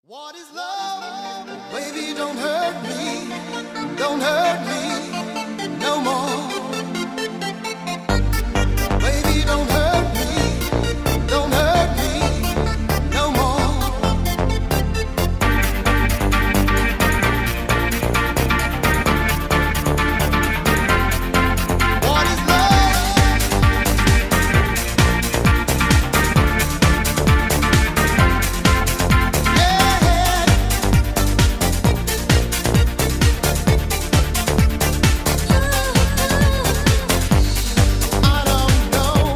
What is love? Baby, don't hurt me no more. Baby, don't hurt me no more. What is love? I don't know,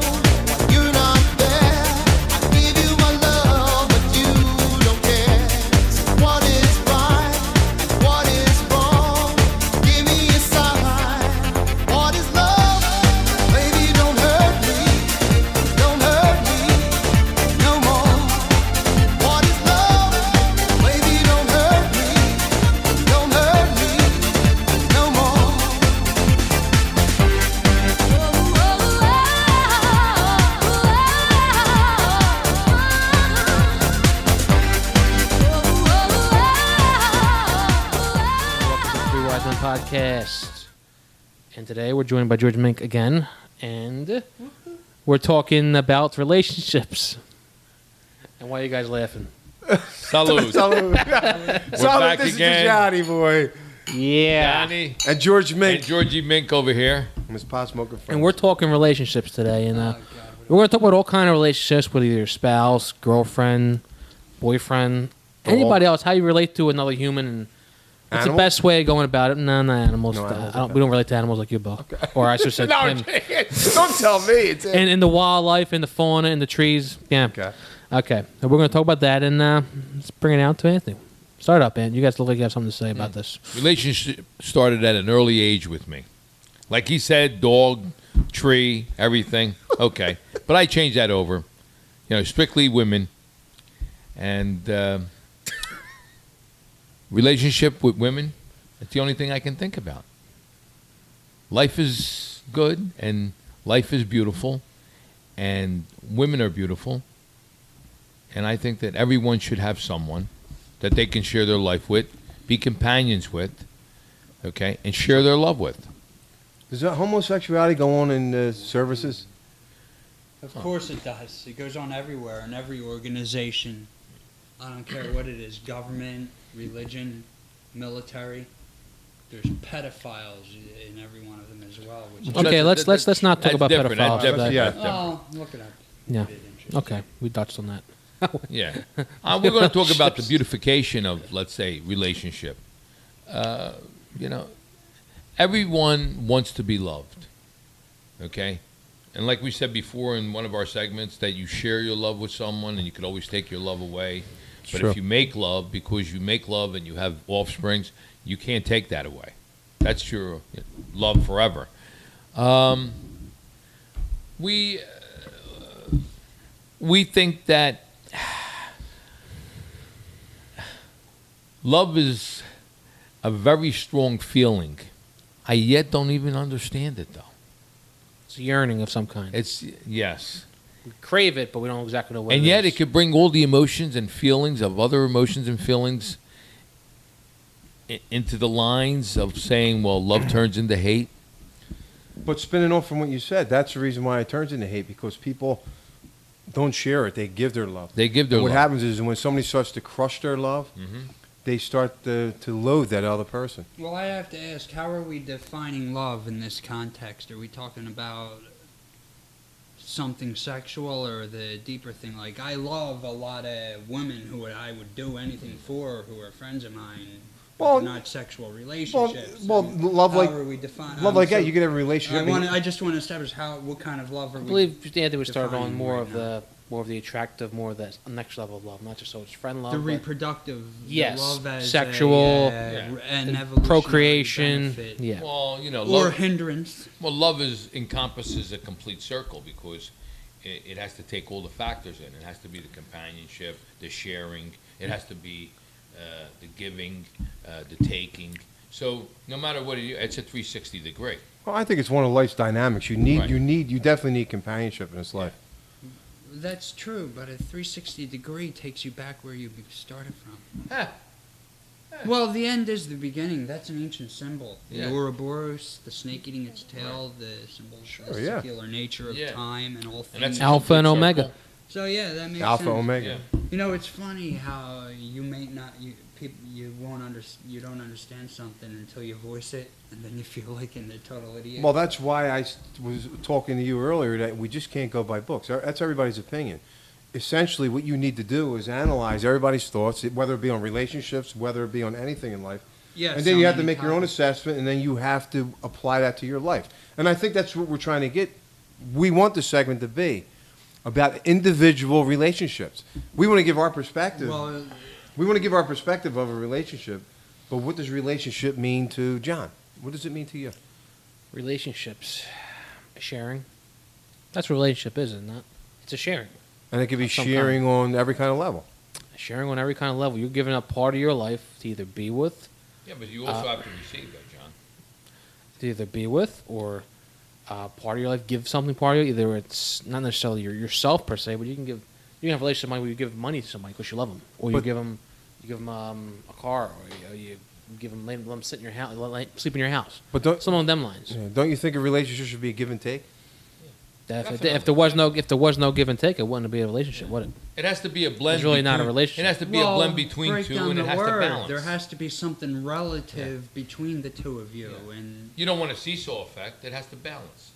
you're not there. I give you my love, but you don't care. So what is right? What is wrong? Give me a sign. What is love? Baby, don't hurt me no more. What is love? Baby, don't hurt me no more. Welcome to the Three Wise Men podcast. And today we're joined by George Mink again, and we're talking about relationships. And why are you guys laughing? Salud. Salud. back This again. is the Johnny boy. Yeah. Danny And George Mink. and Georgie Mink over here. His pot smoking friend. And we're talking relationships today, and we're going to talk about all kind of relationships with either your spouse, girlfriend, boyfriend, anybody else. How you relate to another human, and what's Animal? the best way of going about it? No, not animals. No animals, We don't relate to animals like you, Bill. Or I should say No, him. don't tell me. It's And in the wildlife, in the fauna, in the trees. Yeah. Okay. So we're going to talk about that, and let's bring it out to Anthony. Start up, Ant. You guys look like you have something to say about this. Relationship started at an early age with me. Like he said, dog, tree, everything. Okay. But I changed that over. You know, strictly women. And relationship with women, that's the only thing I can think about. Life is good and life is beautiful and women are beautiful. And I think that everyone should have someone that they can share their life with, be companions with, okay, and share their love with. Does that homosexuality go on in the services? Of course it does. It goes on everywhere in every organization. I don't care what it is, government, religion, military. There's pedophiles in every one of them as well. Which is Okay, let's not talk That's about different, pedophiles. that's different, today. Yeah. that's different. Oh, look at that. Yeah. Bit interesting. Okay, we touched on that. Yeah. We're going to talk about the beautification of, let's say, relationship. You know, everyone wants to be loved, okay? And like we said before in one of our segments, that you share your love with someone and you could always take your love away. But Sure. if you make love, because you make love and you have offsprings, you can't take that away. That's your love forever. We think that love is a very strong feeling. I yet don't even understand it, though. It's a yearning of some kind. It's, yes. We crave it, but we don't exactly know what And it yet is. it could bring all the emotions and feelings of other emotions and feelings into the lines of saying, well, love turns into hate. But spinning off from what you said, that's the reason why it turns into hate, because people don't share it. They give their love. They give their And what love. happens is when somebody starts to crush their love, they start to loathe that other person. Well, I have to ask, how are we defining love in this context? Are we talking about something sexual or the deeper thing? Like, I love a lot of women who I would do anything for, who are friends of mine, but Well, they're not sexual relationships. well, I mean, love how like- are we defining Love like that, you can have a relationship. I just want to establish what kind of love are I we believe Anthony would start on defining more right of now? the attractive, more of the next level of love, not just so it's friend love, The but reproductive, Yes, the love as sexual, an the evolutionary procreation. benefit. Yeah. Well, you know, Or love, hindrance. well, love encompasses a complete circle because it has to take all the factors in. It has to be the companionship, the sharing. It has to be the giving, the taking. So no matter what it is, it's a 360 degree. Well, I think it's one of life's dynamics. You definitely need companionship in this life. That's true, but a 360 degree takes you back where you started from. Huh. Well, the end is the beginning. That's an ancient symbol. The Yeah. Ouroboros, the snake eating its tail, the symbol of the yeah. secular nature of Yeah. time and all And that's things. Alpha and circle. Omega. So yeah, that makes Alpha, sense. Omega. Yeah. You know, it's funny how you may not you don't understand something until you voice it, and then you feel like in a total idiot. Well, that's why was talking to you earlier that we just can't go by books. That's everybody's opinion. Essentially, what you need to do is analyze everybody's thoughts, whether it be on relationships, whether it be on anything in life. yeah, And then you have to so make your own many assessment, and then you have to apply that to your life. And I think that's what we're trying to get. We want the segment to be about individual relationships. We want to give our perspective. Well, We want to give our perspective of a relationship, but what does relationship mean to John? What does it mean to you? Relationships, sharing. That's what a relationship is, isn't it? It's a sharing. And it could be Of some sharing on every kind of level. Sharing on every kind of level. You're giving up part of your life to either be with, Yeah, but you also have to receive that, John. or part of your life give something part of you. Either it's not necessarily yourself per se, but you can have a relationship where you give money to somebody because you love them, or you But- give them a car, or you give them let them sit in your house, sleep in your house. But don't, Some of them lines. yeah, don't you think a relationship should be a give and take? If there was no give and take, it wouldn't be a relationship, would it? It has to be a blend. It's really not a between- relationship. It has to be well, a blend between break two, down and it the has word. to balance. There has to be something relative between the two of you, Yeah. and You don't want a seesaw effect. It has to balance.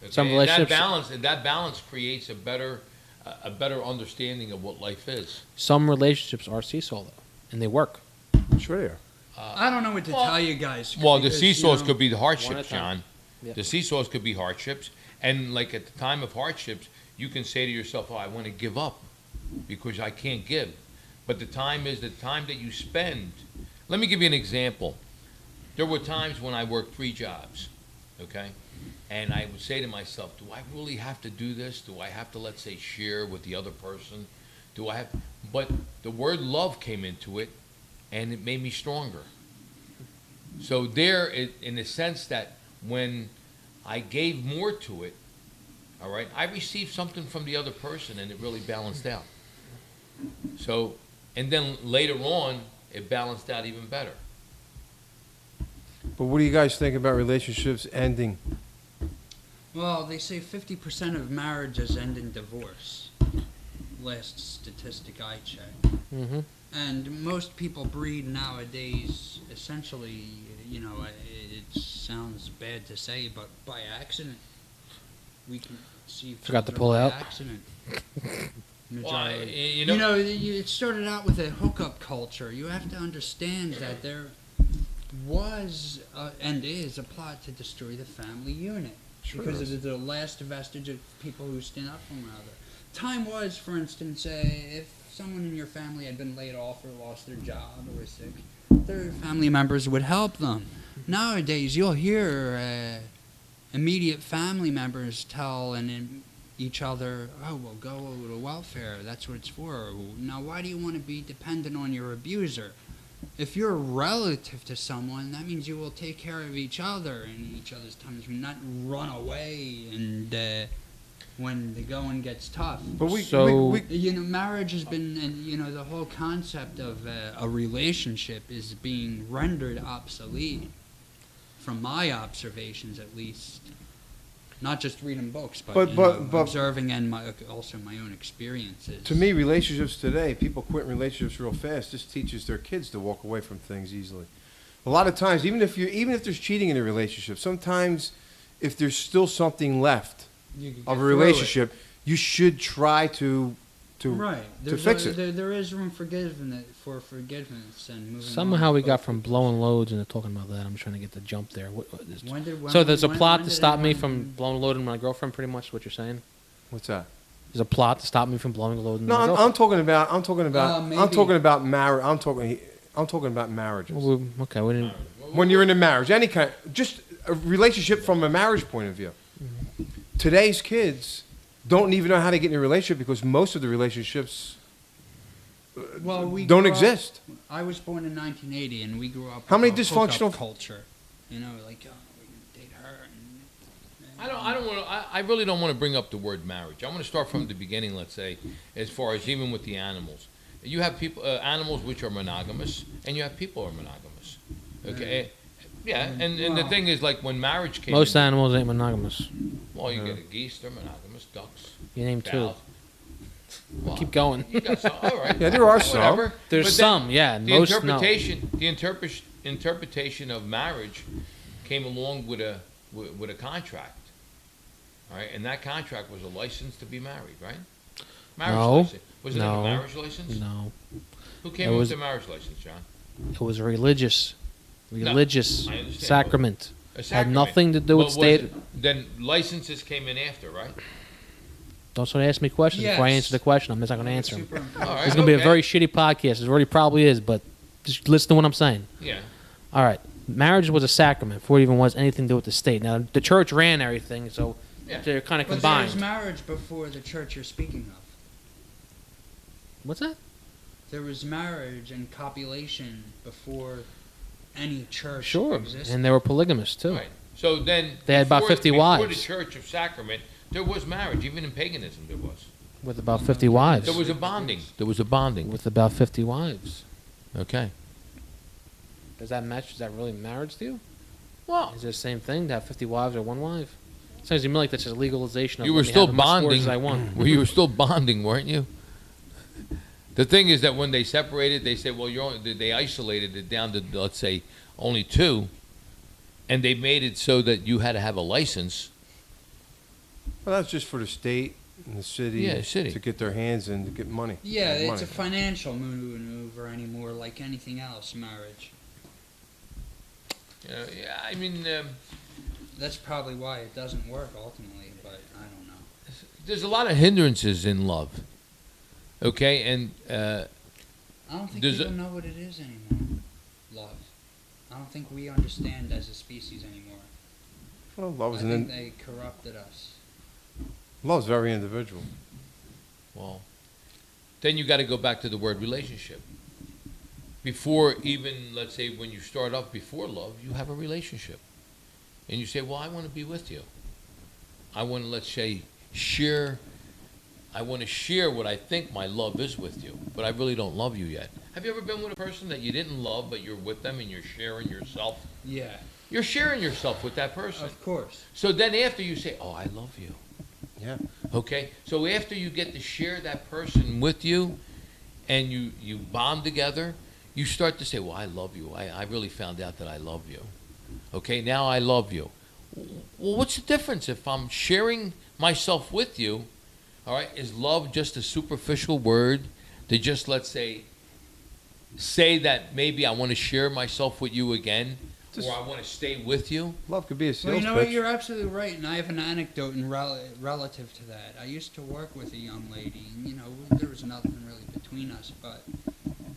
Okay? Some And relationships- that balance creates a better understanding of what life is. Some relationships are seesaw though, and they work. Sure they are. I don't know what to well- tell you guys. Well, the because, seesaws you know, could be the One at hardships, a time. John. Yep. The seesaws could be hardships, and like at the time of hardships, you can say to yourself, "Oh, I want to give up because I can't give." But the time is the time that you spend. Let me give you an example. There were times when I worked 3 jobs, okay, and I would say to myself, "Do I really have to do this? Do I have to, let's say, share with the other person? Do I have?" But the word love came into it, and it made me stronger. So in the sense that when I gave more to it, all right, I received something from the other person, and it really balanced out. So, and then later on, it balanced out even better. But what do you guys think about relationships ending? Well, they say 50% of marriages end in divorce. Last statistic I checked. Mm-hmm. And most people breed nowadays, essentially, you know, it sounds bad to say, but by accident. We can see Forgot to children pull by out. accident. Why, Majority. you know, it started out with a hookup culture. You have to understand that there was and is a plot to destroy the family unit. Sure Because is. it is the last vestige of people who stand up for one another. Time was, for instance, if someone in your family had been laid off or lost their job or was sick, their family members would help them. Nowadays, you'll hear immediate family members tell each other, "Oh, well, go to welfare. That's what it's for." Now, why do you want to be dependent on your abuser? If you're a relative to someone, that means you will take care of each other in each other's times, not run away and when the going gets tough. But You know, marriage has been, and you know, the whole concept of a relationship is being rendered obsolete, from my observations at least. Not just reading books, but, But- observing and also my own experiences. to me, relationships today, people quit relationships real fast. This teaches their kids to walk away from things easily. A lot of times, even if there's cheating in a relationship, sometimes if there's still something left You can of get a through relationship, you should try to right. fix it. There is room for forgiveness and moving Somehow on, we but- got from blowing loads into talking about that. I'm trying to get the jump there. When So there's a when- plot when to did stop me anyone- from blowing a load on my girlfriend. Pretty much what you're saying. What's that? There's a plot to stop me from blowing a load on No, my I'm girlfriend. talking about. I'm talking maybe. about marriage. I'm talking about marriages. Well, okay, we didn't. When you're in a marriage, any kind, just a relationship from a marriage point of view. Today's kids don't even know how to get in a relationship because most of the relationships Well, we don't grew up- exist. I was born in 1980, and we grew up. How with many a dysfunctional- hookup culture? You know, like, oh, we can date her. I don't want to. I really don't want to bring up the word marriage. I want to start from the beginning. Let's say, as far as even with the animals, you have people, animals which are monogamous, and you have people who are monogamous. Okay. Yeah, and the thing is, like when marriage came. Most animals ain't monogamous. Well, you get a geese, they're monogamous. Ducks. You name two. cows. Well, Keep going. You got some. All right. Yeah, there are some. Whatever. There's But then some, yeah. The Most interpretation, the interpretation of marriage came along with a contract. All right, and that contract was a license to be married, right? Marriage No. license. Was it No. a marriage license? No. Who came It up was- with the marriage license, John? It was religious. Religious I understand, sacrament. A Had sacrament. nothing to do with But was state. it- Then licenses came in after, right? Don't start asking me questions before I Yes. answer the question. I'm just not going to answer them. Super All important. right, It's going to be a okay. very shitty podcast. It already probably is, but just listen to what I'm saying. Yeah. All right. Marriage was a sacrament before it even was anything to do with the state. Now, the church ran everything, so Yeah. they're kind of But there was combined. marriage before the church you're speaking of. What's that? There was marriage and copulation before any church Sure. existed. And they were polygamous, too. Right. So then They had about 50 before wives. the Church of Sacrament, there was marriage. Even in paganism, there was. With about 50 wives. There was a bonding. There was a bonding. With about 50 wives. Okay. Does that match? Is that really marriage to you? Well, Is it the same thing to have 50 wives or one wife? Sounds to me like that's just legalization of you were let me still have as much scores bonding. as I want. Well, you were still bonding, weren't you? The thing is that when they separated, they said, well, they isolated it down to, let's say, only two, and they made it so that you had to have a license. Well, that's just for the state and the city, Yeah, city. to get their hands in to get money. Yeah, Money. it's a financial maneuver anymore, like anything else, marriage. Yeah, I mean, That's probably why it doesn't work ultimately, but I don't know. there's a lot of hindrances in love. Okay, and I don't think There's people a- know what it is anymore. Love. I don't think we understand as a species anymore. Well, I think they corrupted us. love's very individual. well, then you got to go back to the word relationship. Before even, let's say, when you start off before love, you have a relationship. And you say, well, I want to be with you. I want to, let's say, I want to share what I think my love is with you, but I really don't love you yet. Have you ever been with a person that you didn't love, but you're with them and you're sharing yourself? Yeah, You're sharing yourself with that person. of course. So then after you say, oh, I love you. Yeah. Okay? So after you get to share that person with you and you bond together, you start to say, well, I love you. I really found out that I love you. Okay, now I love you. Well, what's the difference if I'm sharing myself with you? All right, is love just a superficial word to just, let's say that maybe I want to share myself with you again, Just- or I want to stay with you? Love could be a Well, sales you know what? pitch. You're absolutely right, and I have an anecdote relative to that. I used to work with a young lady, and there was nothing really between us, but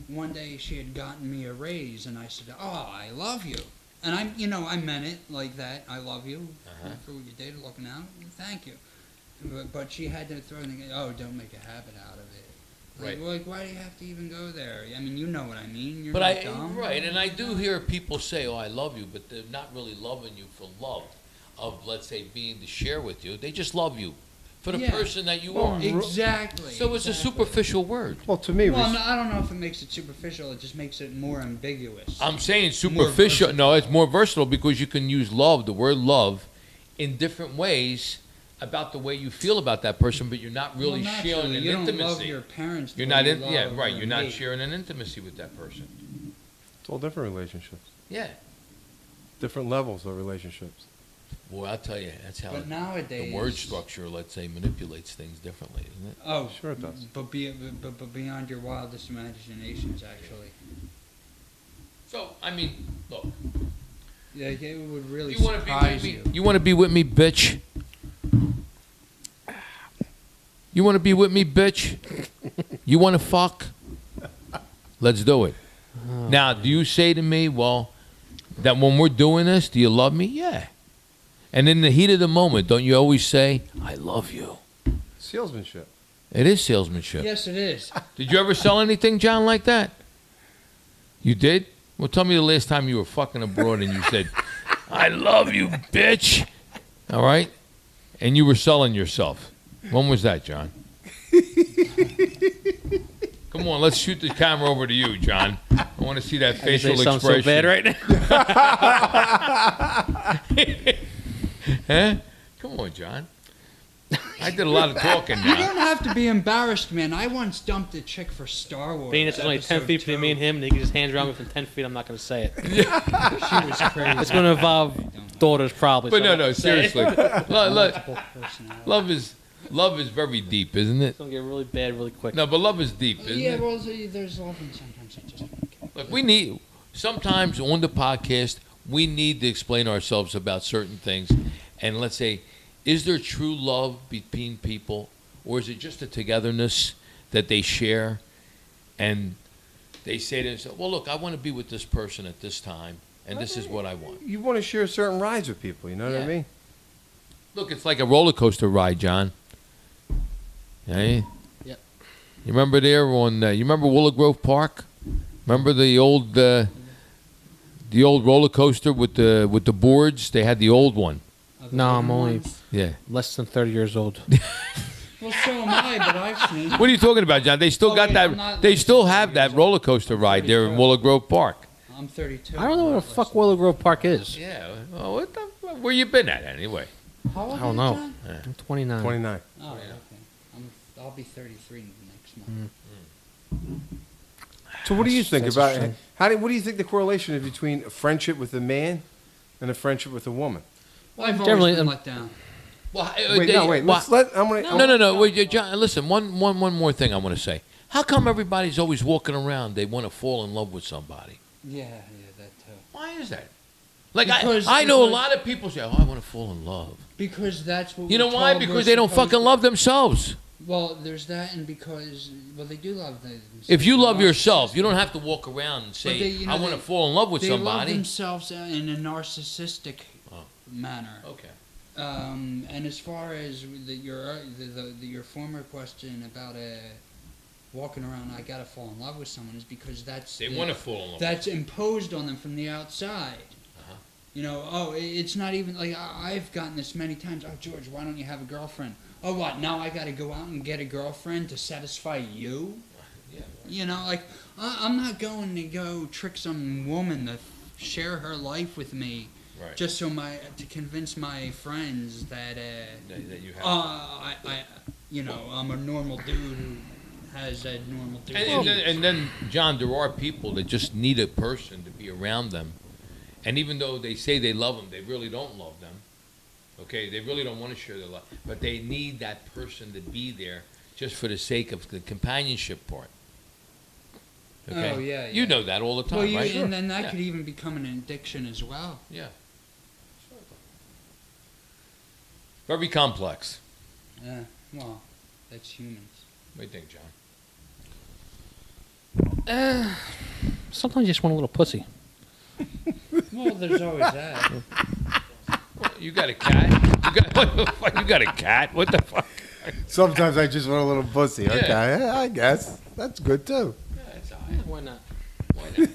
one day she had gotten me a raise, and I said, "Oh, I love you," and I meant it like that. I love you for what you did, looking out. Thank you, but she had to throw in, "Oh, don't make a habit out of it." Like, why do you have to even go there? I mean, you know what I mean. You're But not dumb. right, and I do hear people say, "Oh, I love you," but they're not really loving you for love of, let's say, being to share with you. They just love you for the Yeah. person that you Well, are. Exactly. So it's a exactly. superficial word. Well, to me, Well, no, I don't know if it makes it superficial. It just makes it more ambiguous. I'm saying More superficial. versatile. No, it's more versatile because you can use love, the word love, in different ways about the way you feel about that person, but you're not really Well, sharing naturally, an you don't intimacy. love your parents. the You're way not you in, yeah, love right. or You're not hate. sharing an intimacy with that person. it's all different relationships. Yeah. Different levels of relationships. Boy, I'll tell you, that's how But nowadays, the word structure, let's say, manipulates things differently, isn't it? Oh, Sure it does. But beyond your wildest imaginations, actually. So, I mean, look, Yeah, it would really you want to be surprise with me? you. You want to be with me, bitch? You want to be with me, bitch? You want to fuck? Let's do it. Now, do you say to me, well, that when we're doing this, do you love me? Yeah. And in the heat of the moment, don't you always say, I love you? Salesmanship. It is salesmanship. Yes, it is. Did you ever sell anything, John, like that? You did? Well, tell me the last time you were fucking abroad and you said, I love you, bitch. All right? and you were selling yourself. When was that, John? Come on, let's shoot the camera over to you, John. I want to see that I say facial something so expression. bad right now. Huh? Come on, John. I did a lot of talking You now. don't have to be embarrassed, man. I once dumped a chick for Star Wars. Being it's only 10 feet between me and him, and he can just hands around me from 10 feet, I'm not going to say it. She was crazy. It's going to involve daughters probably. But so no, I'm not no, gonna say it. seriously. Multiple personalities. Love is very deep, isn't it? It's going to get really bad really quick. No, but love is deep, isn't Yeah, it? well, there's love and sometimes I just don't care. Look, we need sometimes on the podcast we need to explain ourselves about certain things, and let's say, is there true love between people, or is it just a togetherness that they share, and they say to themselves, "Well, look, I want to be with this person at this time, and this is what I want." You want to share certain rides with people, you know what I Yeah. mean? Look, it's like a roller coaster ride, John. Hey. Yep. You remember there on? You remember Willow Grove Park? Remember the old roller coaster with the boards? They had the old one. No, I'm only Yeah. less than 30 years old. Well, so am I, but I've seen. What are you talking about, John? They still Oh, got wait, I'm that. not They less still than have 30 that years old. roller coaster ride there in 32. Willow Grove Park. I'm 32. I don't know where the fuck Willow Grove Park is. Yeah. Well, what the? Where you been at anyway? How old I don't are you, know. John? I'm 29. 29. Oh, okay. I'll be 33 next month. So what do you think That's about interesting. what do you think the correlation is between a friendship with a man and a friendship with a woman? Well, I've Generally, always been let down. Well, Wait. Let's let. I'm gonna. No. Wait, John, listen. One more thing I want to say. How come everybody's always walking around? They want to fall in love with somebody. Yeah, that too. Why is that? Like Because- I know a because- lot of people say, "Oh, I want to fall in love." Because that's what You know we're why? told we're Because they don't supposed fucking to- love themselves. Well, there's that, and because they do love themselves. If you love They're yourself, you narcissistic. don't have to walk around and say, they- you know, "I want to they- fall in love with They love somebody." themselves in a narcissistic Oh. manner. Okay. And as far as your former question about walking around, I gotta fall in love with someone, is because that's They want to fall in love. that's imposed on them from the outside. Uh-huh. You know, it's not even like I've gotten this many times. Oh, George, why don't you have a girlfriend? Oh, what? Now I got to go out and get a girlfriend to satisfy you? Yeah. You know, like I'm not going to go trick some woman to share her life with me Right. just so to convince my friends that that you have. I'm a normal dude who has a normal dude. And then, John, there are people that just need a person to be around them. And even though they say they love them, they really don't love them. Okay? They really don't want to share their love. But they need that person to be there just for the sake of the companionship part. Okay? Oh, yeah, You yeah. know that all the time, well, right? and then that Yeah. could even become an addiction as well. Yeah. Very complex. Yeah, well, that's humans. What do you think, John? Sometimes you just want a little pussy. Well, there's always that. You got a cat? You got a cat? What the fuck? Sometimes I just want a little pussy. Yeah. Okay, yeah, I guess that's good too. Yeah, it's all right. Why not? Why not?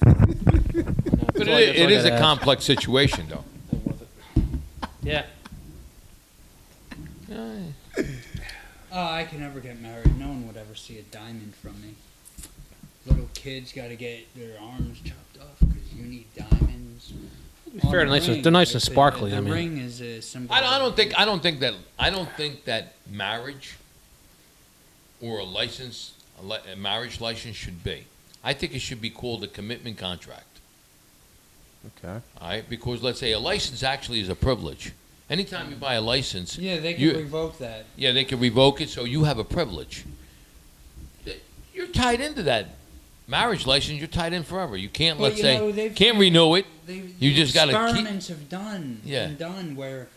But That's all I it is a gotta ask. complex situation, though. Yeah. Oh, I can never get married. No one would ever see a diamond from me. Little kids got to get their arms chopped off because you need diamonds. Fair, On the nice and- ring, they're nice and like sparkly, The I mean. ring is a symbol. I don't think that marriage or a marriage license should be. I think it should be called a commitment contract. Okay. All right, because let's say a license actually is a privilege. Anytime you buy a license, Yeah, they can you- revoke that. yeah, they can revoke it, so you have a privilege. You're tied into that marriage license. You're tied in forever. You can't, Well, let's you say, know, they've- can't renew it. You just gotta keep- experiments have Yeah. been done where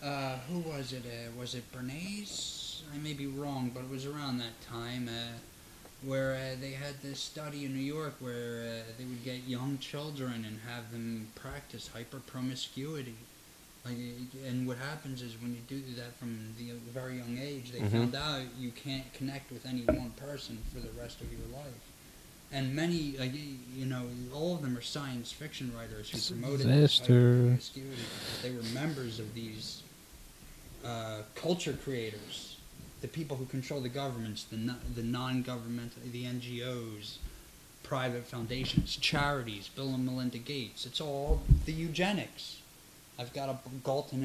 who was it? Was it Bernays? I may be wrong, but it was around that time where they had this study in New York where they would get young children and have them practice hyper promiscuity. Like, and what happens is when you do that from the very young age, they found out you can't connect with any one person for the rest of your life. And many, all of them are science fiction writers who promoted this hyper Disaster. promiscuity because they were members of these culture creators, the people who control the governments, the non-governmental, the NGOs, private foundations, charities, Bill and Melinda Gates. It's all the eugenics. I've got a Galton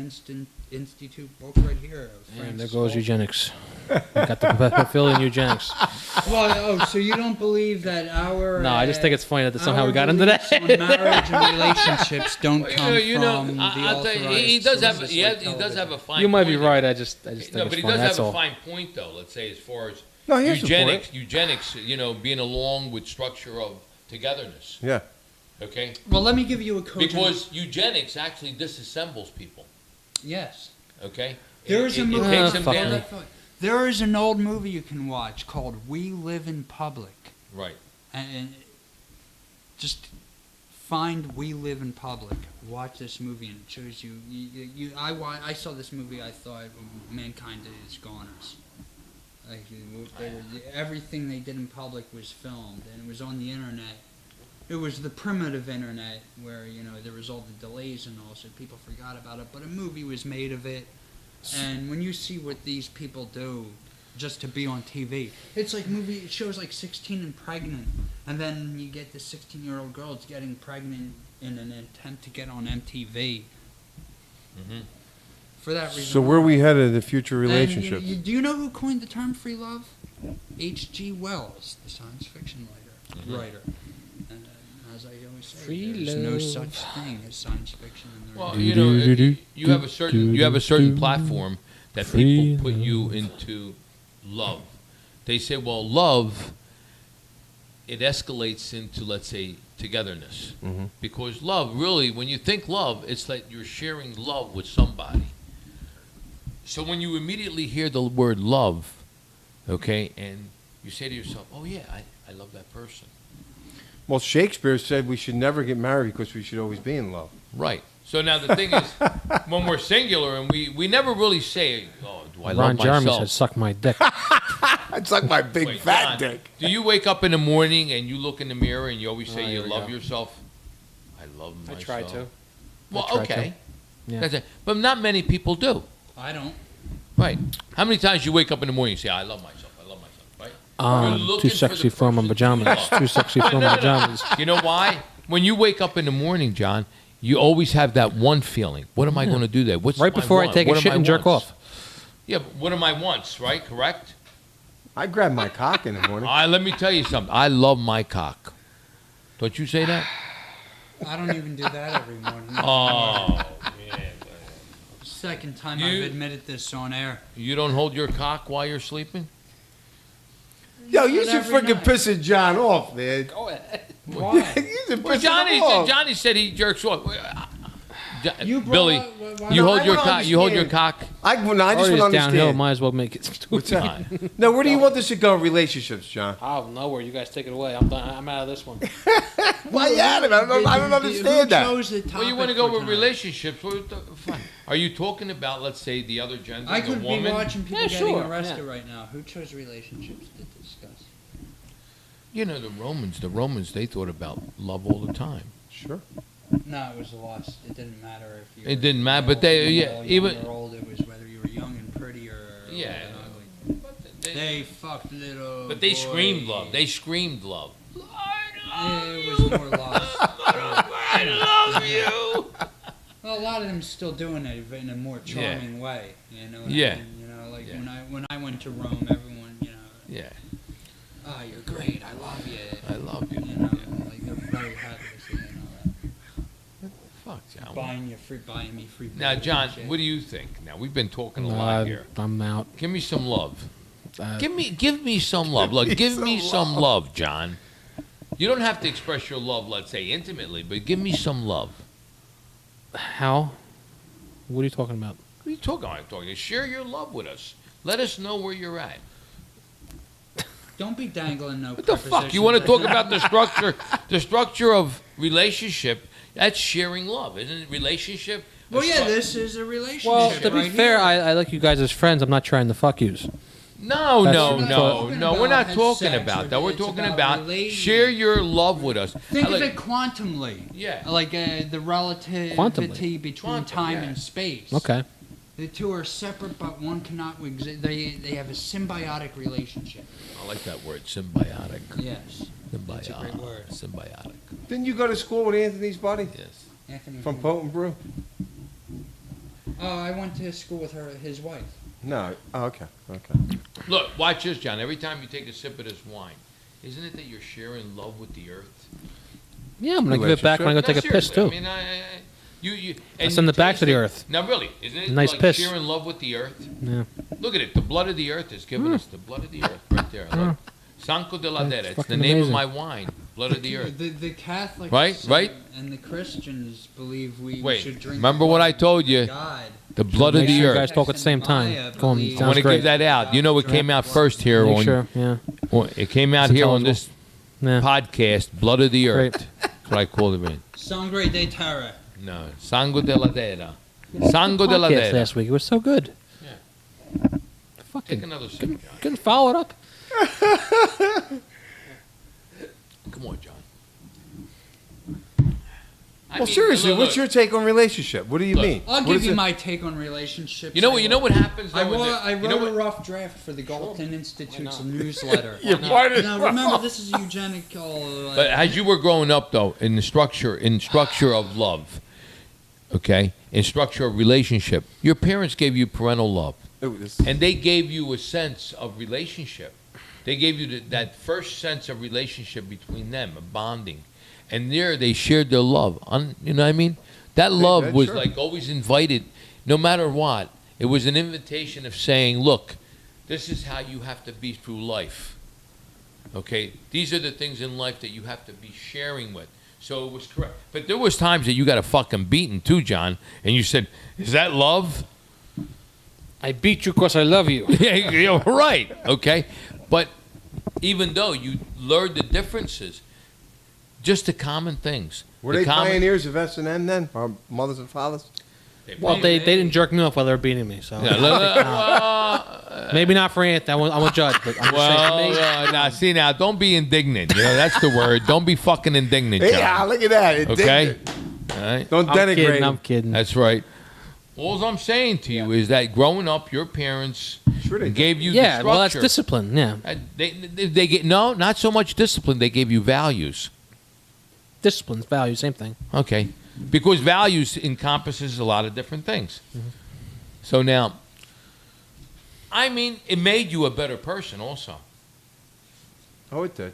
Institute book right here. Of And Francis there goes Galton. eugenics. We got the pedophilia eugenics. Well, so you don't believe that our... No, I just think it's funny that somehow our we got into that. beliefs on marriage and relationships don't come from the I'll tell you, he authorized does have sources he like does have a television. fine. You might be point. right. I just think No, it's but he funny. does That's have all. a fine point, though. Let's say as far as No, he has a point. eugenics, being along with structure of togetherness. Yeah. Okay. Well, let me give you a cogent... Because eugenics actually disassembles people. Yes. Okay. There is a It movie. takes them fuck down. me. There is an old movie you can watch called "We Live in Public," Right. and just find "We Live in Public." Watch this movie, and it shows you. I saw this movie. I thought mankind is goners. Like everything they did in public was filmed, and it was on the internet. It was the primitive internet where there was all the delays and all, so people forgot about it. But a movie was made of it, and when you see what these people do just to be on TV, it's like it shows like 16 and pregnant, and then you get the 16-year-old girls getting pregnant in an attempt to get on MTV. Mm-hmm. For that reason. So where are we headed in the future And relationships? do you know who coined the term free love? H.G. Wells, the science fiction writer. And as I always say, Free there's no love. such thing as science fiction in the Well, reality. you have a certain platform that people put you into love. They say, well, love, it escalates into, let's say, togetherness. Mm-hmm. Because love, really, when you think love, it's like you're sharing love with somebody. So when you immediately hear the word love, okay, and you say to yourself, oh yeah, I love that person. Well, Shakespeare said we should never get married because we should always be in love. Right. So now the thing is, when we're singular and we never really say, oh, do I Ron love Jeremy myself? said, "Suck my dick." It's like my big Wait, fat John, dick. Do you wake up in the morning and you look in the mirror and you always say Oh, you here we love go. yourself? I love I myself. try to. Well, I try okay. to. Yeah. That's it. But not many people do. I don't. Right. How many times you wake up in the morning and say, I love myself, right? You're Too looking sexy the for my person pajamas. to love. Too sexy for my pajamas. You know why? When you wake up in the morning, John, you always have that one feeling. What am I going to do there? What's Right my before I want? take a What are shit my and jerk wants? off. Yeah, but what are my wants, right? Correct? I grab my cock in the morning. Let me tell you something. I love my cock. Don't you say that? I don't even do that every morning. Oh, man. Second time You- I've admitted this on air. You don't hold your cock while you're sleeping? Yo, you Not should every freaking night. pissing John off, man. Why? You should Well, piss him off. Johnny said he jerks off. You brought Billy, up- why- you No, hold I your don't cock. You hold your understand. cock. I just want to Already downhill. understand. Might as well make it. What's that? Fine. No, where do you want this to go in relationships, John? I don't know where you guys take it away. I'm done. I'm out of this one. Why you at it? I don't understand Who that. chose the topic Well, you want to go for with tonight? relationships. Fine. Are you talking about, let's say, the other gender, I the could be woman? watching people Yeah, getting sure, arrested yeah. right now. Who chose relationships to discuss? You know, the Romans, they thought about love all the time. Sure. No, it was lost. It didn't matter if you. It were didn't matter, male, but they- female, yeah, young even- or old. It was whether you were young and pretty or Yeah. old and ugly. They fucked little. But they boys. screamed love. They screamed love. Yeah, it was more lost. I love you. Well, a lot of them still doing it in a more Yeah. charming way. You know. what I Yeah. mean? You know, like Yeah. when I went to Rome, everyone, Yeah, oh, you're great. I love you. I love you. You know, like they're very happy to see you know Fuck, John. that. Buying me free. Now, beer John, and shit. what do you think? Now, we've been talking a lot here. I'm out. Give me some love. Uh, Give me some love. Look, give me some love, John. You don't have to express your love, let's say, intimately, but give me some love. How? What are you talking about? What are you talking about? Share your love with us. Let us know where you're at. Don't be dangling no. What the fuck? You want to talk about the structure of relationship? That's sharing love, isn't it? Relationship. Well, A yeah, stru- this is a relationship. Well, to be right fair, here. I like you guys as friends. I'm not trying to fuck yous. No, That's no, what I'm no, talking no. We're about. not Had talking sex about or that. We're it's talking about about relating. share your love with us. Think I of like- it quantumly. Yeah. Like the relativity Quantumly. between Quantum, time yeah. and space. Okay. The two are separate, but one cannot exist. They have a symbiotic relationship. I like that word, symbiotic. Yes. That's a great word. Symbiotic. Didn't you go to school with Anthony's buddy Yes. Anthony. from Potent Brew? Oh, I went to school with his wife. No. Oh, okay. Look, watch this, John. Every time you take a sip of this wine, isn't it that you're sharing love with the earth? Yeah, I'm gonna give it back when I go take a piss seriously, too. I mean, you I send it back to the earth. Now, really, isn't it Nice like piss. sharing love with the earth? Yeah. Look at it. The blood of the earth is giving us the blood of the earth right there. Look. Sanco de la That's Dera. It's the fucking name amazing. of my wine. Blood of the earth. The Catholics Right. and the Christians believe we Wait, should drink. remember the what blood I told of you? God. The blood of Make the sure you earth. guys talk at the same time. Maya Go on, believes- I want sounds to great. give that out. You know what came out first here Make on sure, yeah. well, it came out It's here on intelligible. this Yeah. podcast, Blood of the Earth. Great. That's what I called it. Man. Sangre de Terra. No, Sango de la Dera. Sango de la Podcast Dera. last week. It was so good. Yeah. Take Fucking another sip, John. couldn't follow it up. Come on, John. Well, seriously, look, what's your take on relationship? What do you Look, mean? I'll What give is you it? my take on relationships. You know what happens? I though, when wrote, the- I you know wrote a what- rough draft for the Galton Institute's not? newsletter. Now remember, this is eugenical. But as you were growing up, though, in the structure of love, okay, in structure of relationship, your parents gave you parental love, Ooh, this- and they gave you a sense of relationship. They gave you that first sense of relationship between them, a bonding, and there they shared their love. You know what I mean? That love yeah, was sure. like always invited, no matter what. It was an invitation of saying, "Look, this is how you have to be through life." Okay, these are the things in life that you have to be sharing with. So it was correct. But there was times that you got a fucking beating too, John, and you said, "Is that love?" I beat you because I love you. Yeah, you're right. Okay, but even though you learned the differences, just the common things. Were The they common- pioneers of S&M then? Our mothers and fathers? Well, they didn't jerk me off while they were beating me, so Yeah, well, maybe not for Anthony. I'm a judge, but I'm just saying for me. now see now, don't be indignant. You know that's the word. Don't be fucking indignant, John. Yeah, look at that. It Okay, did it. all right. Don't I'm denigrate kidding. him. I'm kidding. That's right. All I'm saying to you is that growing up, your parents Sure they did. gave you the Yeah, structure. well, that's discipline. Yeah, They get no, not so much discipline. They gave you values. discipline's value, same thing. Okay, because values encompasses a lot of different things. So now, I mean, it made you a better person, also. Oh, it did. You know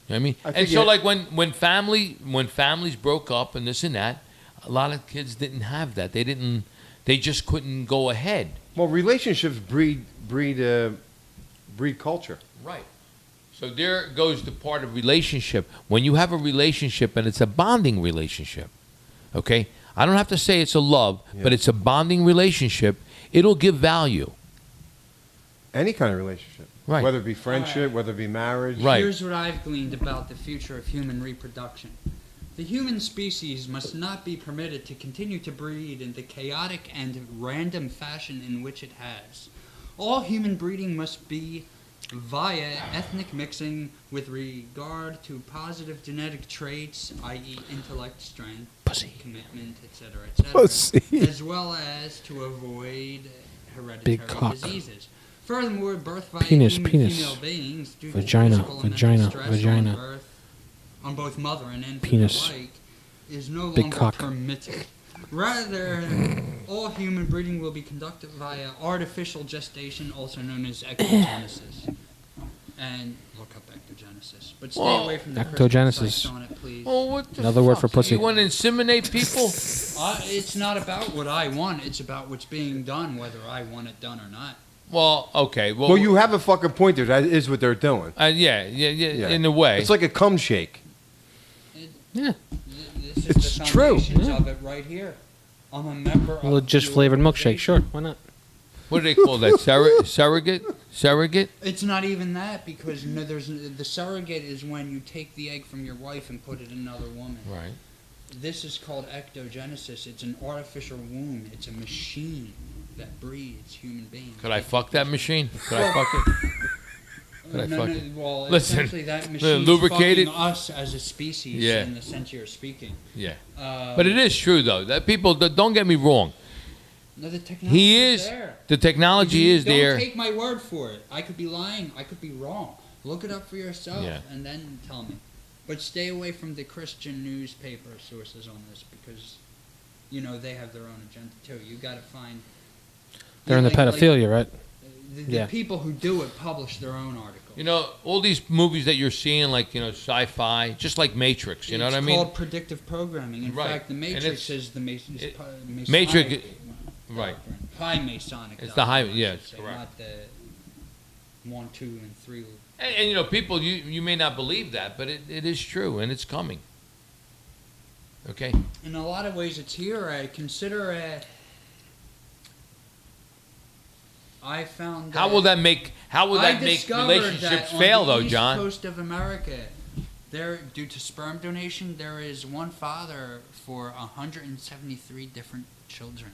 what I mean, I and think so it- like when families broke up and this and that, a lot of kids didn't have that. They just couldn't go ahead. Well, relationships breed culture. Right. So there goes the part of relationship. When you have a relationship and it's a bonding relationship, okay? I don't have to say it's a love, but it's a bonding relationship. It'll give value. Any kind of relationship. Right. Whether it be friendship, whether it be marriage. Right. Here's what I've gleaned about the future of human reproduction. The human species must not be permitted to continue to breed in the chaotic and random fashion in which it has. All human breeding must be via ethnic mixing with regard to positive genetic traits, i.e. intellect, strength, Pussy. commitment, etc., Pussy. as well as to avoid hereditary Big cock. diseases. Furthermore, birth via Penis, human penis. female beings due Vagina, to physical and vagina, mental stress vagina. on birth, on both mother and infant Penis. alike, is no Big longer cock. permitted. Rather, all human breeding will be conducted via artificial gestation, also known as ectogenesis. And look up ectogenesis. But stay Well, away from the ectogenesis. Christian sites on it, please. Well, what the Another word fuck? for pussy. You want to inseminate people? It's not about what I want. It's about what's being done, whether I want it done or not. Well, okay. Well, you have a fucking point there. That is what they're doing. yeah, Yeah. in a way. It's like a cum shake. Yeah, This is It's the true. foundations of it right here. I'm a member a little of just the flavored milkshake. organization. Sure, why not? What do they call that? Surrogate? Surrogate? It's not even that because no, the surrogate is when you take the egg from your wife and put it in another woman. Right. This is called ectogenesis. It's an artificial womb. It's a machine that breeds human beings. Could I fuck that machine? Could I fuck it? Could I fuck it? Well, Listen, essentially that machine lubricated- fucking us as a species Yeah. in the sense you're speaking. Yeah. But it is true, though, that people, don't get me wrong. No, the technology He is. there. The technology is Don't there. take my word for it. I could be lying. I could be wrong. Look it up for yourself Yeah. and then tell me. But stay away from the Christian newspaper sources on this because, they have their own agenda too. You got to find. They're in the pedophilia, right? The Yeah. people who do it publish their own articles. All these movies that you're seeing, like, sci-fi, just like Matrix, you know what I mean? It's called predictive programming. In Right. fact, the And Matrix it's- is the Masonic Matrix- right. doctrine. High Masonic It's the high- doctrine, I yeah, should say, correct. Not the 1, 2, and 3. And people, you may not believe that, but it is true, and it's coming. Okay? In a lot of ways, it's here. I consider I found How will that make discovered relationships that on fail, the though, East John? Coast of America, due to sperm donation, there is one father for 173 different children.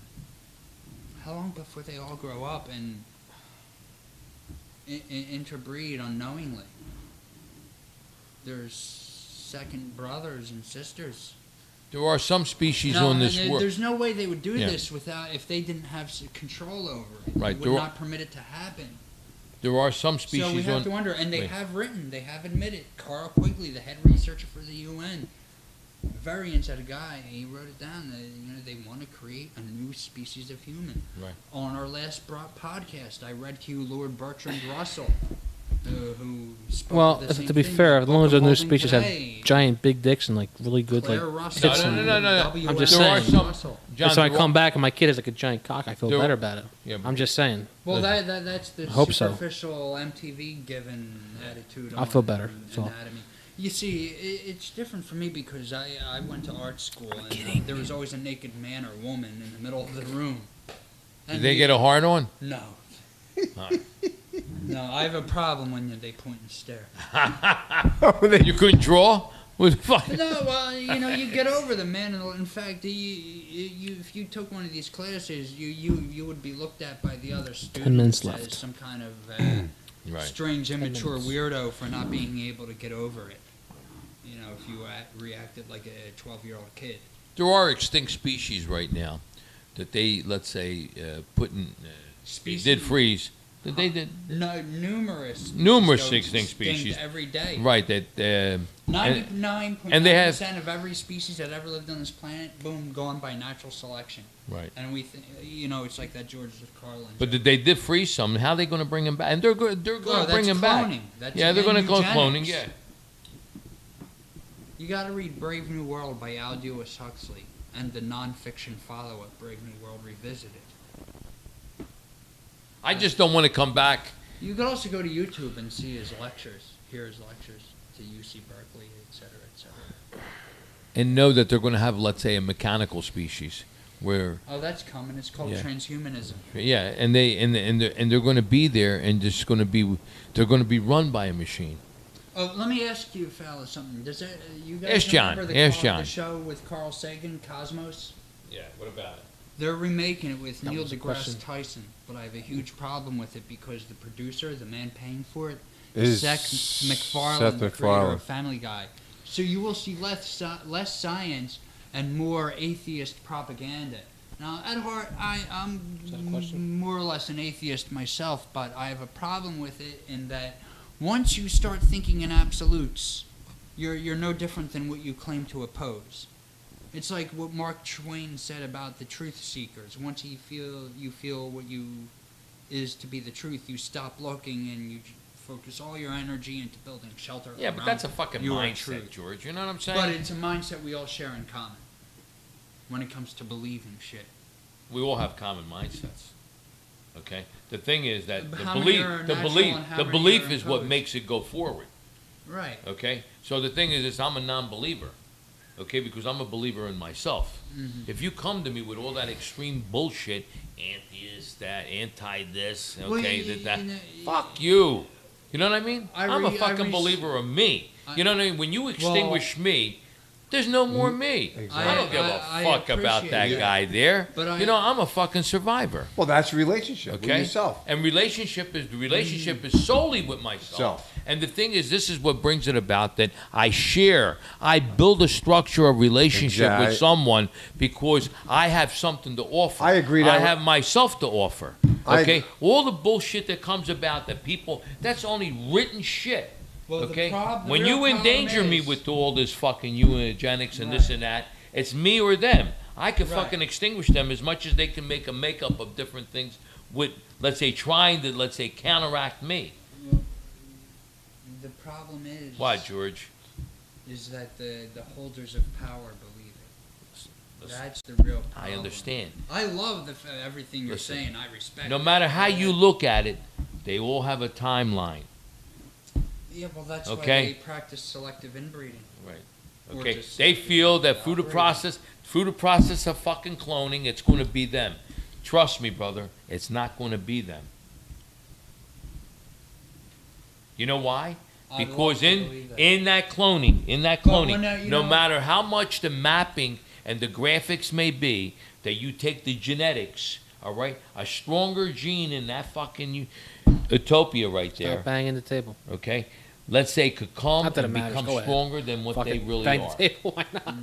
How long before they all grow up and interbreed unknowingly? There's second brothers and sisters. There are some species No, on this and world. there's no way they would do Yeah. this if they didn't have control over it. Right, They there would are- not permit it to happen. There are some species So we have on. to wonder, and they Wait. have admitted. Carl Quigley, the head researcher for the UN, very insider guy, he wrote it down. That, they want to create a new species of human. Right. On our last podcast, I read to you Lord Bertrand Russell, who spoke Well, of the same to be thing, fair, the as long as Book the new of Holding species have Today. giant big dicks and like really good Claire like Russell. tits and No. I'm just There are saying. some. Russell. John, so I there come are- back and my kid has like a giant cock, I feel There- better about it. Yeah, I'm just saying. Well, that's the I hope so. superficial MTV given attitude. I feel on better, so. Anatomy. You see, it's different for me because I went to art school and there was always a naked man or woman in the middle of the room. Did they get a hard on? No. Huh. No, I have a problem when they point and stare. You couldn't draw? What the fuck? No, well, you get over them, man. In fact, if you took one of these classes, you would be looked at by the other students minutes as left. some kind of Right. strange, immature minutes. weirdo for not being able to get over it. If you reacted like a 12-year-old kid. There are extinct species right now that they, let's say, put in. They did freeze. That they did. No, numerous Numerous go extinct species. every day. Right. That. 99.9% and they have- of every species that ever lived on this planet, boom, gone by natural selection. Right. And we think, it's like that George Carlin. But they did freeze some. How are they going to bring them back? And they're going to bring them back. That's Yeah, they're going to go eugenics. cloning. Yeah. You got to read Brave New World by Aldous Huxley and the nonfiction follow-up Brave New World Revisited. I just don't want to come back. You could also go to YouTube and see his lectures, hear his lectures to UC Berkeley, etc., etc. And know that they're going to have, let's say, a mechanical species where, Oh, that's coming. It's called Yeah. transhumanism. yeah, and they're going to be there, and they're going to be run by a machine. Oh, let me ask you, fellas, something. Does that, you guys Ask John. remember Ask the John. show with Carl Sagan, Cosmos? Yeah. What about it? They're remaking it with Neil was a deGrasse question. Tyson, but I have a huge problem with it because the producer, the man paying for it, Is Seth MacFarlane, Seth the creator MacFarlane. of Family Guy. So you will see less science and more atheist propaganda. Now, at heart, I'm Is that a question? more or less an atheist myself, but I have a problem with it in that once you start thinking in absolutes, you're no different than what you claim to oppose. It's like what Mark Twain said about the truth seekers. Once you feel what you is to be the truth, you stop looking and you focus all your energy into building shelter. Yeah, but around that's a fucking your mindset, truth. George. You know what I'm saying? But it's a mindset we all share in common when it comes to believing shit. We all have common mindsets. Okay. The thing is that But the how belief, many are the natural belief, and how the many belief are is what imposed? makes it go forward. Right. Okay. So the thing is, I'm a non-believer. Okay, because I'm a believer in myself. Mhm. If you come to me with all that extreme bullshit, anti-this, that, anti-this, Well, okay, you that, know, fuck you. You know what I mean? I I'm a re- I fucking res- believer of me. You know what I mean? When you extinguish me There's no more me. Exactly. I don't give a I fuck about appreciate that that. guy there. But I'm a fucking survivor. Well, that's a relationship with Okay. yourself. And relationship is solely with myself. Self. And the thing is, this is what brings it about that I share. I build a structure of relationship Exactly. with someone because I have something to offer. I agree I that- have myself to offer. I- Okay? All the bullshit that comes about that people, that's only written shit. Well, the Okay? prob- the When real you endanger problem me is- with all this fucking eugenics and this Right. and that, it's me or them. I can Right. fucking extinguish them as much as they can make a makeup of different things with, let's say, trying to, let's say, counteract me. The problem is Why, George? is that the holders of power believe it. Listen, That's the real problem. I understand. I love everything you're Listen, saying. I respect No it. matter how you look at it, they all have a timeline. Yeah, well, that's Okay. why they practice selective inbreeding. Right. Or Okay. just They feel that through the process of fucking cloning, it's going to be them. Trust me, brother, it's not going to be them. You know why? I'd Because love to in believe that. in that cloning, Well, now, you no know- matter how much the mapping and the graphics may be, that you take the genetics, all right, a stronger gene in that fucking utopia right there, Start banging the table. okay, let's say could come Not that it and matters. become Go ahead. stronger than what they Fucking really bang are. the table. Why not?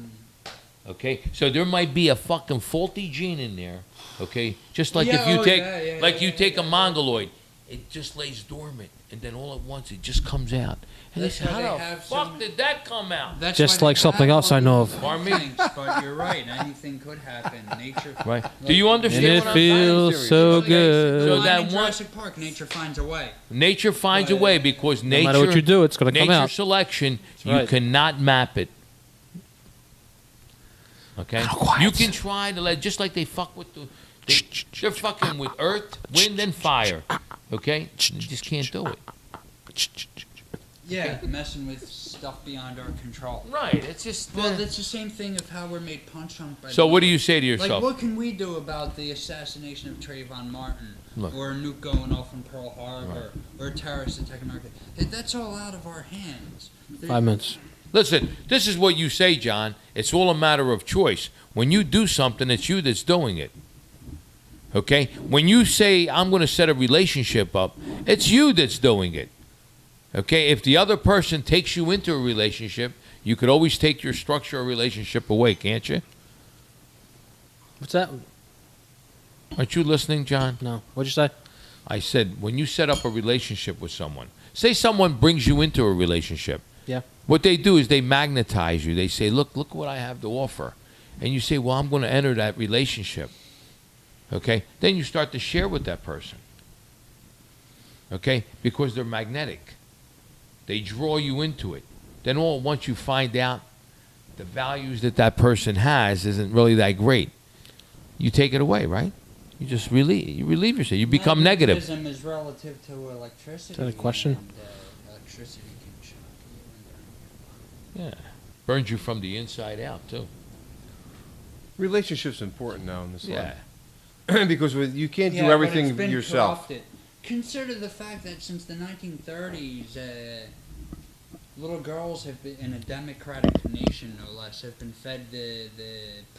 Okay, so there might be a fucking faulty gene in there. Okay, just like Yeah, if you oh, take, yeah, yeah, like yeah, you take yeah. a mongoloid, it just lays dormant, and then all at once it just comes out. And That's they say, why they how the have fuck some- did that come out? That's Just why like they something have else I all know these of. Pardon me? things, but you're right. Anything could happen. Nature. Right? like- Do you understand And it what I'm feels saying? so Like, good. So like that in one- Jurassic Park, nature finds a way. Nature finds a But- way because No nature, matter what you do, it's going to come nature out. selection, you right. cannot map it. Okay, quiet. you can try to let, just like they fuck with they're fucking with earth, wind, and fire. Okay, you just can't do it. Yeah, messing with stuff beyond our control. Right? It's just. Well, that's the same thing of how we're made punch drunk by So the- what do you say to Like, yourself? what can we do about the assassination of Trayvon Martin, Look. or a nuke going off in Pearl Harbor, or a terrorist attack in America? That's all out of our hands. 5 minutes. Listen, this is what you say, John. It's all a matter of choice. When you do something, it's you that's doing it. Okay? When you say, I'm going to set a relationship up, it's you that's doing it. Okay? If the other person takes you into a relationship, you could always take your structure of relationship away, can't you? What's that? Aren't you listening, John? No. What'd you say? I said, when you set up a relationship with someone, say someone brings you into a relationship. Yeah. What they do is they magnetize you. They say, look what I have to offer. And you say, well, I'm going to enter that relationship. Okay? Then you start to share with that person. Okay? Because they're magnetic. They draw you into it. Then all at once you find out the values that that person has isn't really that great. You take it away, right? You just relieve yourself. You become negative. Magnetism is relative to electricity. Is that a question? And, electricity can shock you. Yeah. Burns you from the inside out, too. Relationships important now in this Yeah. life. Because you can't Yeah, do but everything it's been yourself. corrupted. Consider the fact that since the 1930s, little girls have been, in a democratic nation, no less, have been fed the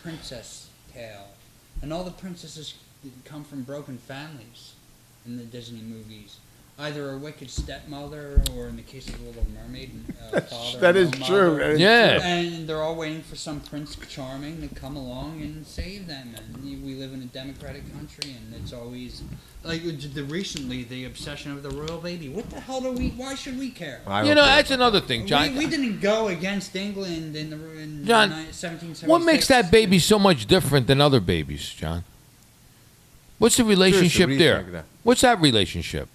princess tale. And all the princesses come from broken families in the Disney movies. Either a wicked stepmother, or in the case of The Little Mermaid, father. That and is no true. mother. That is Yeah. true. And they're all waiting for some Prince Charming to come along and save them. And we live in a democratic country, and it's always like recently the obsession of the royal baby. What the hell do we? Why should we care? I You don't know, care. that's another thing, John. We didn't go against England in John, 1776. What makes that baby so much different than other babies, John? What's the relationship Seriously, what do you there? think of that? What's that relationship?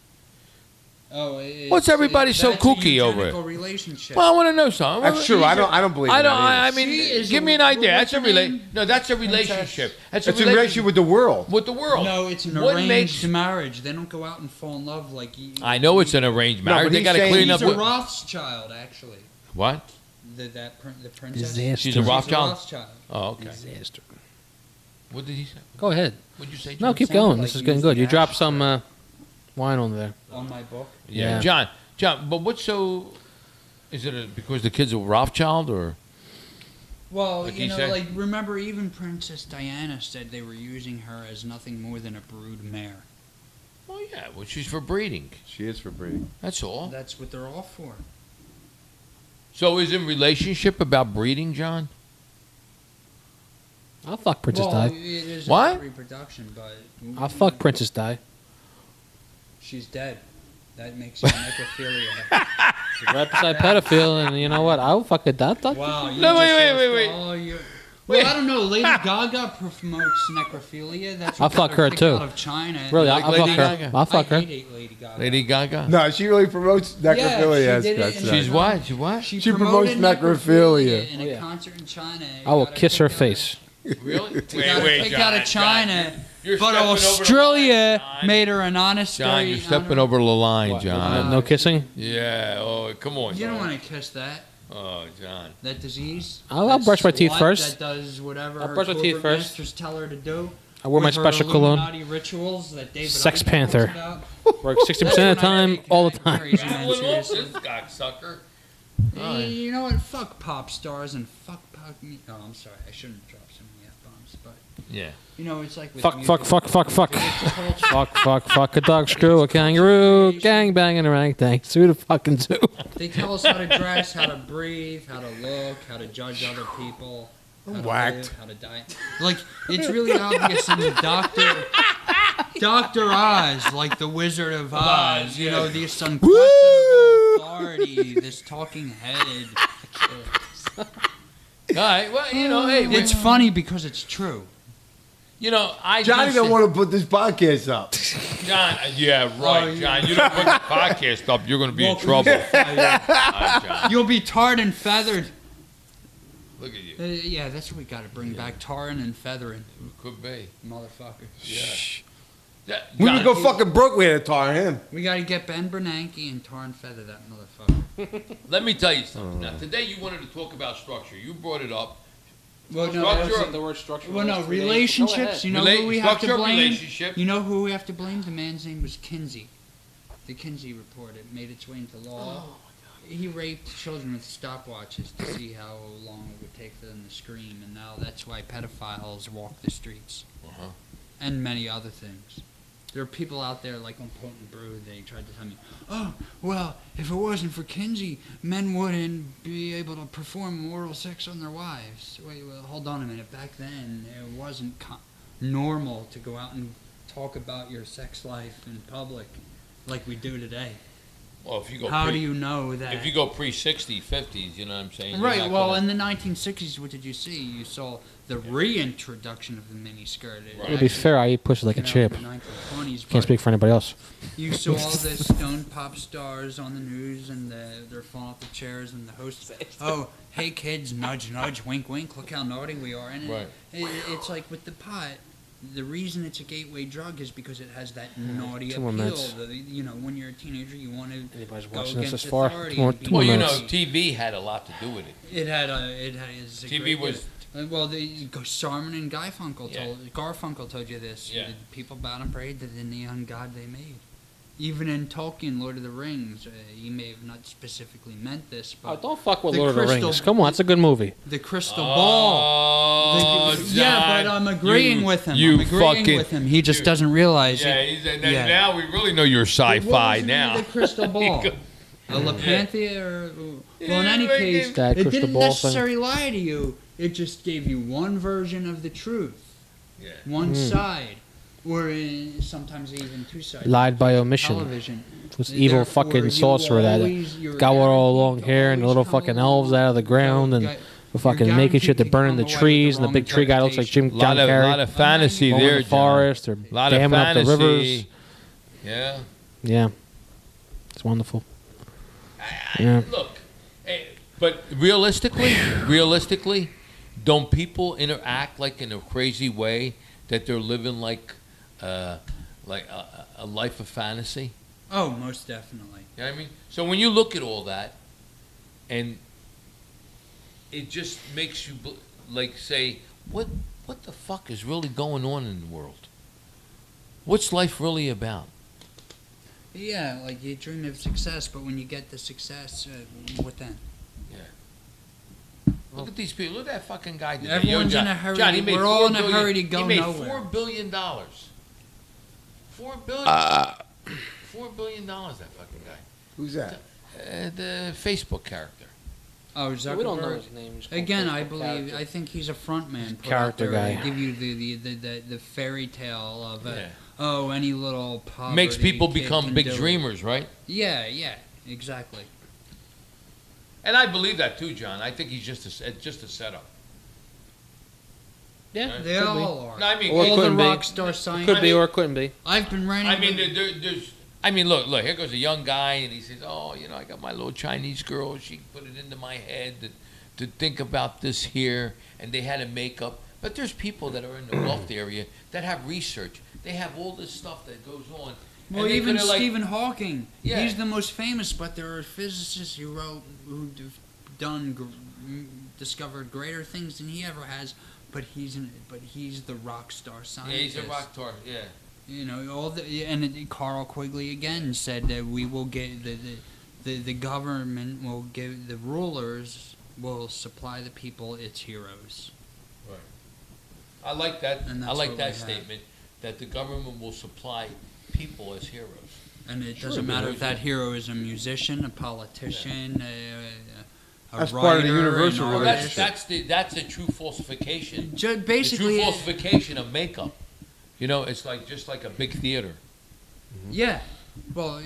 Oh, What's everybody so that's a kooky over it? eugenical Relationship. Well, I want to know something. That's true. I don't believe in that I either. mean, She is give me an a- idea. That's what's a her name? No, that's a relationship. That's a It's a relationship with the world. with the world. no, it's an What arranged makes- marriage. They don't go out and fall in love like you. I know it's an arranged No, marriage. but They he's got to saying clean He's up. a What? Rothschild, actually. What? The princess. Disaster. She's a Rothschild? Rothschild. Oh, okay. Disaster. What did he say? Go ahead. What did you say? No, John? keep sounded going. like This is he getting was good. the You dropped actor. some wine on there. On my book. Yeah, Yeah. John. But what's so? Is it because the kid's a Rothschild or? Well, Like you he know, said. like remember, even Princess Diana said they were using her as nothing more than a brood mare. Well, yeah, well, she's for breeding. She is for breeding. That's all. That's what they're all for. So is in relationship about breeding, John? I'll fuck Princess Well, Di. it is What? about reproduction, but I'll fuck Princess Di. she's dead. That makes you a necrophilia. Right beside pedophile, and you know what? I'll fuck a dot. Wow. You No, just wait, lost wait. all your- Well, I don't know. Lady Gaga promotes necrophilia. That's I'll what got fuck her, kicked too. Out of China. Really, Like I'll Lady fuck her. Gaga. I'll fuck her. I hate Lady Gaga. Lady Gaga? No, she really promotes necrophilia. Yeah, as she did Scott it said. She's what? She what? She promotes promoted necrophilia. in Oh, a yeah. concert in China. I will Got kiss her kicked out of- face. Really? Kicked out of China. You're But stepping over the Australia line, John. made her an honest John, you're stepping over the line, John. No kissing? Yeah. Oh, come on. You don't John. want to kiss that. Oh, John. That disease. I'll That brush my teeth slut first. That does whatever I'll her brush my teeth corporate first. masters tell her to do. I wear my with her special cologne. Illuminati rituals that David Sex Icke Panther. talks about. Work 60% of the time, all the time. Crazy man, What else seriously. this cocksucker? You know what? Fuck pop stars and fuck me. Oh, I'm sorry. I shouldn't drop so many F-bombs, but Yeah. you know, it's like with Fuck, music, fuck, fuck, fuck, fuck. it's culture. Fuck a dog, screw a kangaroo, gang banging around, thanks to the fucking zoo. They tell us how to dress, how to breathe, how to look, how to judge other people, how to Whacked. live, how to die. Like, it's really obvious in the Dr. Oz, like the Wizard of Oz, you know, this unquestionable authority, this talking head. All right. Well, you know, hey, It's funny because it's true. you know, I Johnny listen- don't want to put this podcast up. John, yeah, right, Oh, yeah. John. You don't put the podcast up, you're going to be in trouble. All right, John. You'll be tarred and feathered. Look at you. Yeah, that's what we got to bring back, tarring and feathering, Could be. motherfucker. Yeah, We John, would go fucking Brook. We had to tar him. We got to get Ben Bernanke and tar and feather that motherfucker. let me tell you something. Now, today you wanted to talk about structure. You brought it up. Well, Structure- the word structure. Well, no, relationships. You know who we have to structure, blame? relationship. You know who we have to blame? The man's name was Kinsey. The Kinsey report. It made its way into law. He raped children with stopwatches to see how long it would take for them to scream, and now that's why pedophiles walk the streets. Uh-huh. And many other things. There are people out there like on Potent Brew, they tried to tell me, oh, well, if it wasn't for Kinsey, men wouldn't be able to perform oral sex on their wives. Wait, well, hold on a minute. Back then, it wasn't normal to go out and talk about your sex life in public like we do today. Well, if you go How do you know that? If you go pre-60s, 50s, you know what I'm saying? You're Right, not well, gonna- in the 1960s, what did you see? You saw the reintroduction of the miniskirt. It Right. To be fair, I eat pussy like a came out champ. in the 1920s, Can't but speak for anybody else. you saw all the stone pop stars on the news, and they're falling off the chairs, and the host, oh, hey kids, nudge, nudge, wink, wink, look how naughty we are. And Right. it's like with the pot, the reason it's a gateway drug is because it has that naughty Two more appeal. minutes. You know, when you're a teenager, you want to Anybody's go watching this against this far? authority. Two more- and be two more Well, you minutes. know, TV had a lot to do with it. It had is a TV great was- well, Sarman and Garfunkel Yeah. Garfunkel told you this. Yeah. The people bowed and prayed to the neon god they made. Even in Tolkien, Lord of the Rings, he may have not specifically meant this, Oh, but don't fuck with The Lord of the crystal- Rings. Come on, it's a good movie. the crystal ball. Oh, Yeah, but I'm agreeing with him. You I'm agreeing fucking. with him. He just doesn't realize Yeah, it. he's, now we really know you're sci-fi What was now. The crystal ball. A Lepanthia, or well, in any Yeah, case, That it crystal didn't ball thing. necessarily lie to you. It just gave you one version of the truth, Yeah. one side, or sometimes even two sides. Lied by omission. Television. This evil Therefore, fucking you sorcerer that always- you're got all guaranteed long to hair and the always little come fucking along. elves out of the ground and You're we're fucking making shit to guaranteed burn the come away with trees and the wrong big tree guy looks like Jim interpretation. John lot Kerry. of fantasy going in there, the John. forest or Lot of damming up the fantasy. rivers. Yeah. Yeah, it's wonderful. Yeah. Look, but realistically, don't people interact like in a crazy way that they're living like a life of fantasy? Oh, most definitely. You know what I mean? So when you look at all that, and it just makes you like say, what the fuck is really going on in the world? What's life really about? Yeah, like you dream of success, but when you get the success, what then? Look at these people. Look at that fucking guy today. Everyone's Yo, in a hurry. John, he made We're all $4 in a billion. hurry to go He made nowhere. $4 billion. $4 billion. $4 billion. That fucking guy. Who's that? The Facebook character. Oh, Zuckerberg. We don't know his name. Just call him Again, Facebook I believe. character. I think he's a front man. Put Character out there guy. to give you the fairy tale of Yeah. any little poverty Makes people kid become can big do it. dreamers, right? Yeah, exactly. And I believe that too, John. I think he's just a setup. Yeah, Right. They could all be. are. No, I mean, Or all the couldn't be. rock star scientists. Could be or couldn't be. I've been running. I mean, there's. I mean, look. Here goes a young guy, and he says, "Oh, I got my little Chinese girl. She put it into my head to think about this here, and they had a makeup." But there's people that are in the wealth area that have research. They have all this stuff that goes on. Well, and they even coulda, like, Stephen Hawking. Yeah. He's the most famous, but there are physicists who discovered greater things than he ever has. But he's the rock star Yeah, scientist. he's a rock star. Yeah. Carl Quigley again said that we will get the government will give the rulers will supply the people its heroes. Right. I like that. And I that's like what that we have. statement that the government will supply people as heroes. And it Sure, doesn't but matter we- if that hero is a musician, a politician, a That's writer, part of the universal an Well, artist. that's a true falsification. Basically, the true falsification of makeup. It's just like a big theater. yeah. Well,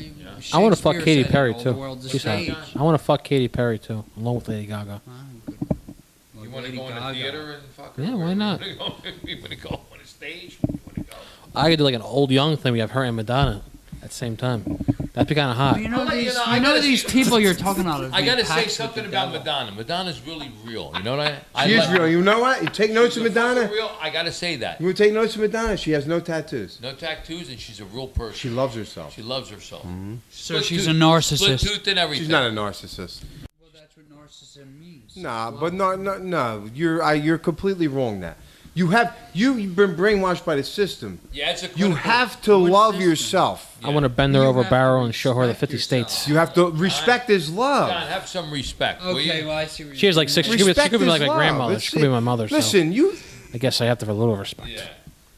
I want to fuck Shakespeare Katy said it, Perry all too. The world's a She's hot. stage. I want to fuck Katy Perry too, along with Lady Gaga. Well, You want to Lady go in a Gaga. theater and fuck her? Yeah, why not? You want to go on a stage? You want to go? I could do like an old young thing. We have her and Madonna at the same time. That'd be kind of hot. Well, you know I'll let you these. know, You I know gotta these see- people you're talking about. I got to say packed with something the about devil. Madonna. Madonna's really real. You know what I? She is like- real. You know what? You take notes of She's a fucking Madonna. Real. I got to say that. You want to take notes of Madonna? She has no tattoos. No tattoos, and she's a real person. She loves herself. She loves herself. So Split she's tooth- a narcissist. Split tooth and everything. She's not a narcissist. Well, that's what narcissism means. Nah, but no. You're completely wrong. That you've been brainwashed by the system. Yeah, it's a. You critical- have to What love system? yourself. I want to bend her You over a have barrel to and show her the respect 50 yourself. states. You have to respect is love. John, have some respect. will Okay, you? well I see. What She has you're like six. She doing. could be, she could be like is my love. grandmother. It's- She could be my mother. So Listen, I guess I have to have a little respect. Yeah.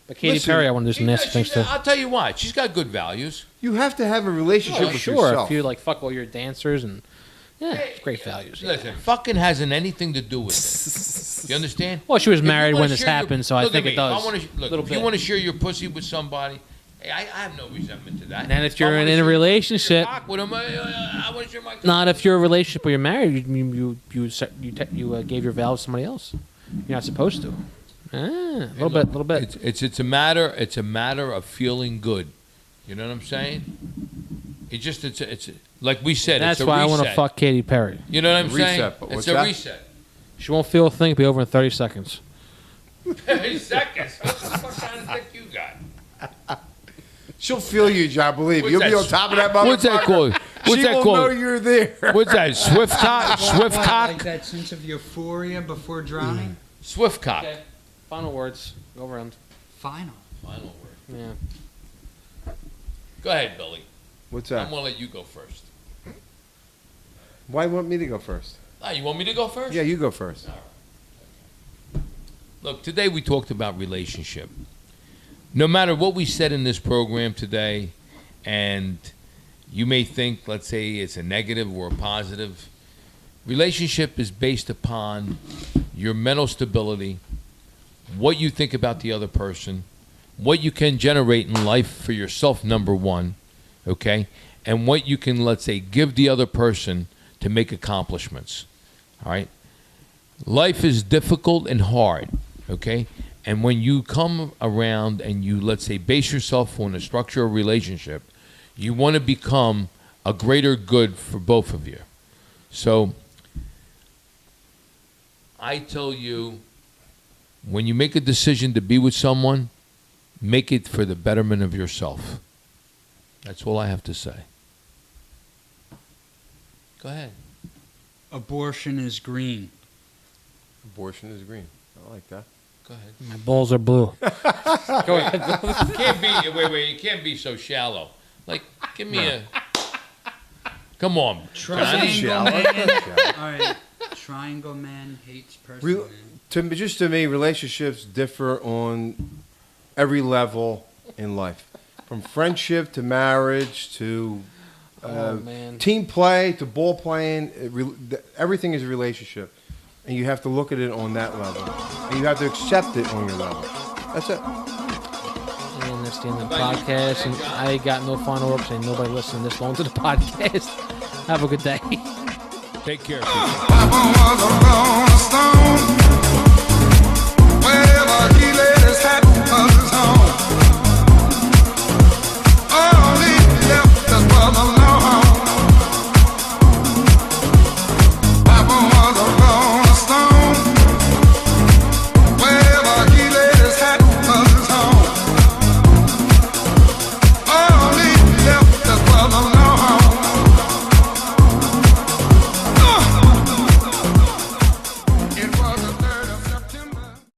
But Katy Listen, Perry, I want to do some nasty things too. I'll tell you what. She's got good values. you have to have a relationship Oh, with sure. yourself. If you like fuck all your dancers and it's great values. Yeah. Listen, fucking hasn't anything to do with it. You understand? Well, she was If you married wanna when this share your- happened, so I look think at it me. does. I wanna, look, Little if you bit. want to share your pussy with somebody, hey, I have no resentment to that. And if I you're wanna in a share relationship, your cock with him, I want to share my. not if you're in a relationship or you're married, you gave your vows to somebody else. You're not supposed to. A little bit. It's a matter. It's a matter of feeling good. You know what I'm saying? It's like we said. That's it's a why I want to reset. fuck Katy Perry. You know what I'm Reset, saying? but It's what's a that? reset. She won't feel a thing. It'll be over in 30 seconds. 30 seconds. What the fuck kind of dick you got? She'll feel you, John. Believe me. What's You'll be that? on top of that motherfucker. What's that called? What's she that will called? know you're there. What's that? Swift cock? Swift What, cock? like that sense of euphoria before drowning. Swift cock. Okay. Final words. Go around. Final. Final word. Yeah. Go ahead, Billy. What's I'm that? gonna let you go first. Why want me to go first? You want me to go first? Yeah, you go first. Look, today we talked about relationship. No matter what we said in this program today, and you may think, let's say, it's a negative or a positive, relationship is based upon your mental stability, what you think about the other person, what you can generate in life for yourself, number one, okay, and what you can, let's say, give the other person to make accomplishments, all right? Life is difficult and hard, okay? And when you come around and you, let's say, base yourself on the structure of relationship, you want to become a greater good for both of you. So I tell you, when you make a decision to be with someone, make it for the betterment of yourself. That's all I have to say. Go ahead. Abortion is green. Abortion is green. I like that. Go ahead. My balls are blue. You can't be wait. You can't be so shallow. Like, give me a. Come on, Johnny. Triangle man. All right. triangle man hates person Re- man. to me, relationships differ on every level in life, from friendship to marriage to man. team play to ball playing. Everything is a relationship, and you have to look at it on that level, and you have to accept it on your level. That's it. And that's the end of the podcast. And I got no final words, and nobody listening this long to the podcast. Have a good day. Take care, people. Papa was a rolling stone.